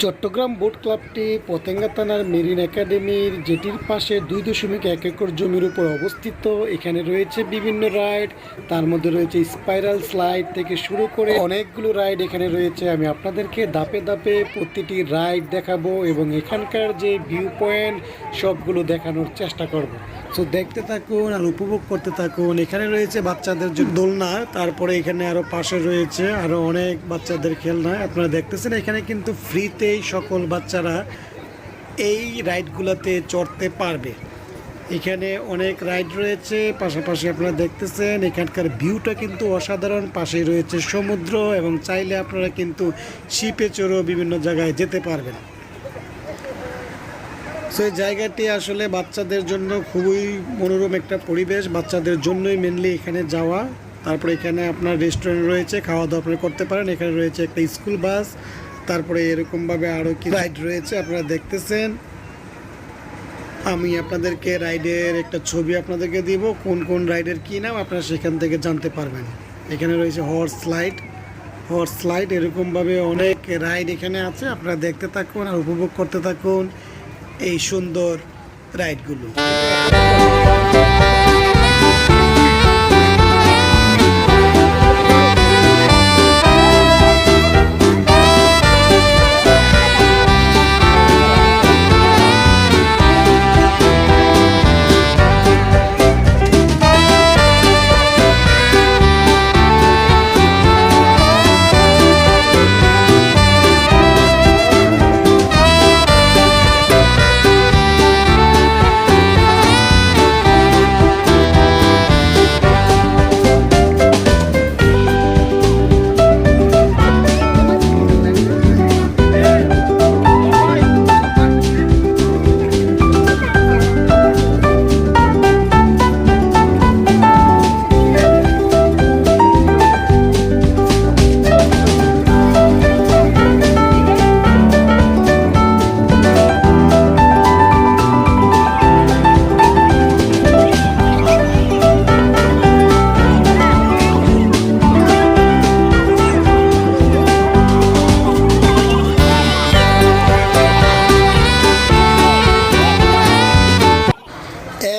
Chittagong boat ক্লাবটি পতেঙ্গা থানার marine একাডেমির যেটির পাশে 2.1 একর জমির উপর অবস্থিত। এখানে রয়েছে বিভিন্ন রাইড, তার মধ্যে রয়েছে স্পাইরাল স্লাইড থেকে শুরু করে অনেকগুলো রাইড এখানে রয়েছে। আমি আপনাদেরকে ধাপে ধাপে প্রতিটি রাইড দেখাবো এবং এখানকার যে ভিউ পয়েন্ট সবগুলো দেখানোর চেষ্টা করব। তো দেখতে থাকুন আর উপভোগ করতে থাকুন। এখানে রয়েছে বাচ্চাদের যে দোলনা, তারপরে এখানে আরও পাশে রয়েছে আরও অনেক বাচ্চাদের খেলনা। আপনারা দেখতেছেন এখানে কিন্তু ফ্রিতেই সকল বাচ্চারা এই রাইডগুলোতে চড়তে পারবে। এখানে অনেক রাইড রয়েছে, পাশাপাশি আপনারা দেখতেছেন এখানকার ভিউটা কিন্তু অসাধারণ। পাশেই রয়েছে সমুদ্র এবং চাইলে আপনারা কিন্তু শিপে চড়েও বিভিন্ন জায়গায় যেতে পারবেন। সো এই জায়গাটি আসলে বাচ্চাদের জন্য খুবই মনোরম একটা পরিবেশ, বাচ্চাদের জন্যই মেনলি এখানে যাওয়া। তারপরে এখানে আপনার রেস্টুরেন্ট রয়েছে, খাওয়া দাওয়া আপনারা করতে পারেন। এখানে রয়েছে একটা স্কুল বাস, তারপরে এরকমভাবে আরও কি রাইড রয়েছে আপনারা দেখতেছেন। আমি আপনাদেরকে রাইডের একটা ছবি আপনাদেরকে দিব, কোন কোন রাইডের কী নাম আপনারা সেখান থেকে জানতে পারবেন। এখানে রয়েছে হর্স স্লাইড এরকমভাবে অনেক রাইড এখানে আছে। আপনারা দেখতে থাকুন আর উপভোগ করতে থাকুন এই সুন্দর রাইডগুলো।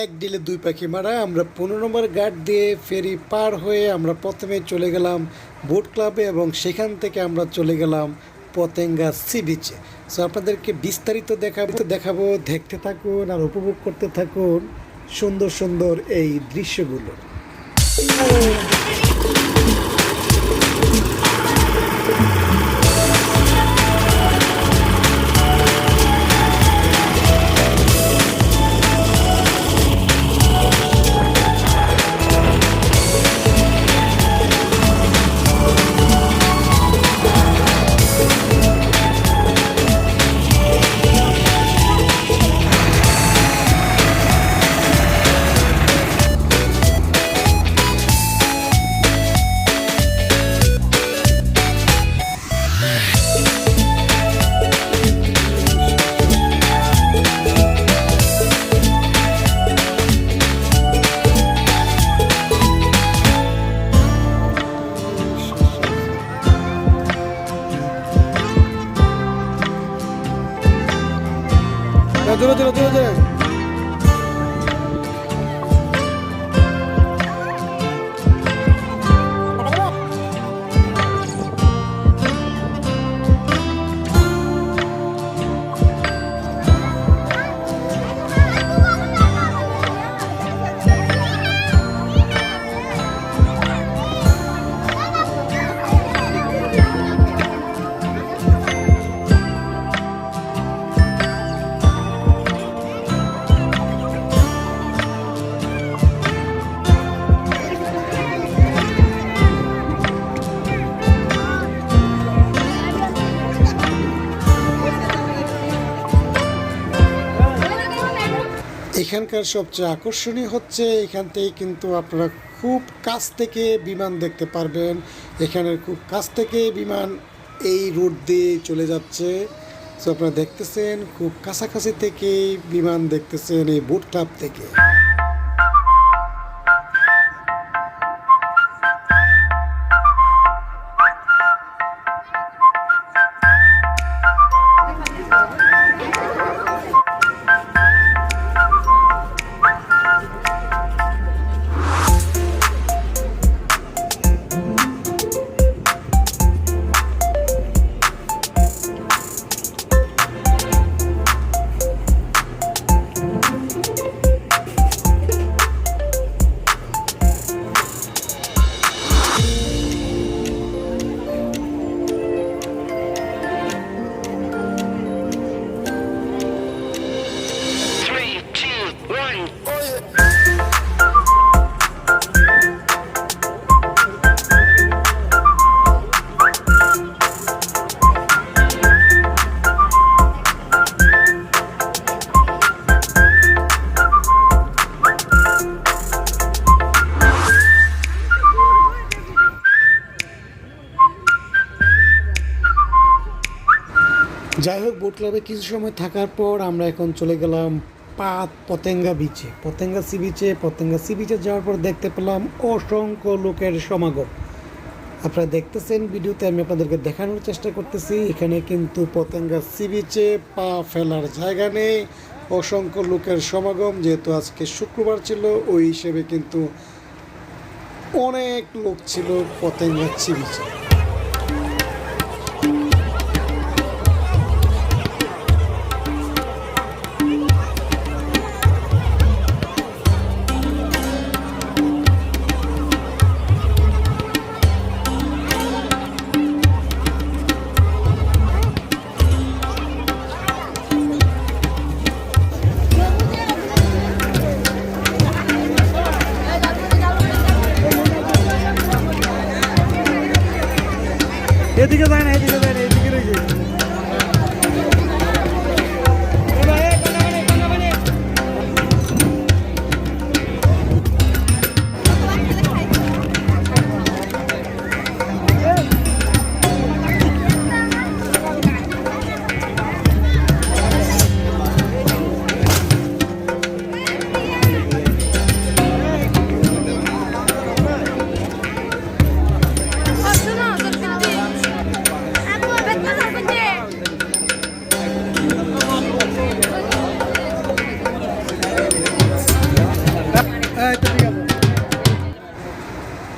এক ডিলে দুই পাখি মারা। আমরা 15 নম্বর ঘাট দিয়ে ফেরি পার হয়ে আমরা প্রথমে চলে গেলাম বোট ক্লাবে এবং সেখান থেকে আমরা চলে গেলাম পতেঙ্গা সি বিচে। সো আপনাদেরকে বিস্তারিত দেখাবো, দেখতে থাকুন আর উপভোগ করতে থাকুন সুন্দর সুন্দর এই দৃশ্যগুলো। জোরে জোরে জোরে জোরে। এখানকার সবচেয়ে আকর্ষণীয় হচ্ছে এখান থেকে কিন্তু আপনারা খুব কাছ থেকে বিমান দেখতে পারবেন। এখানের খুব কাছ থেকে বিমান এই রুট দিয়ে চলে যাচ্ছে। সো আপনারা দেখতেছেন খুব কাছাকাছি থেকে বিমান দেখতেছেন এই বোট ক্লাব থেকে। যাই হোক, বোট ক্লাবে কিছু সময় থাকার পর আমরা এখন চলে গেলাম পতেঙ্গা বিচে, পতেঙ্গা সি বিচে। পতেঙ্গা সি বিচে যাওয়ার পর দেখতে পেলাম অসংখ্য লোকের সমাগম। আপনারা দেখতেছেন ভিডিওতে, আমি আপনাদেরকে দেখানোর চেষ্টা করতেছি। এখানে কিন্তু পতেঙ্গা সি বিচে পা ফেলার জায়গা নেই, অসংখ্য লোকের সমাগম। যেহেতু আজকে শুক্রবার ছিল, ওই হিসেবে কিন্তু অনেক লোক ছিল পতেঙ্গা সি বিচে। এদিকে যায় না, এদিকে যায় না, এদিকে রয়েছে।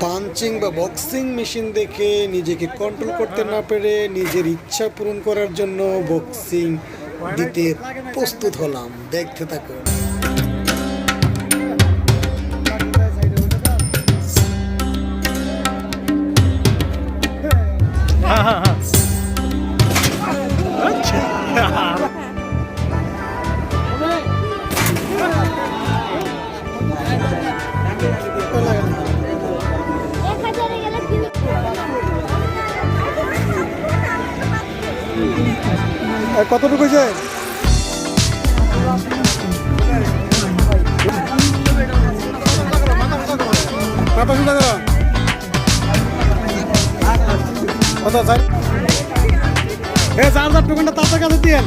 পাঞ্চিং বা বক্সিং মেশিন দেখে নিজেকে কন্ট্রোল করতে না পেরে নিজের ইচ্ছা পূরণ করার জন্য বক্সিং দিতে প্রস্তুত হলাম। দেখতে থাকুন। কতটুকু হয়েছে? কত চার 4,000 টাকা তার কাছে দিয়েন।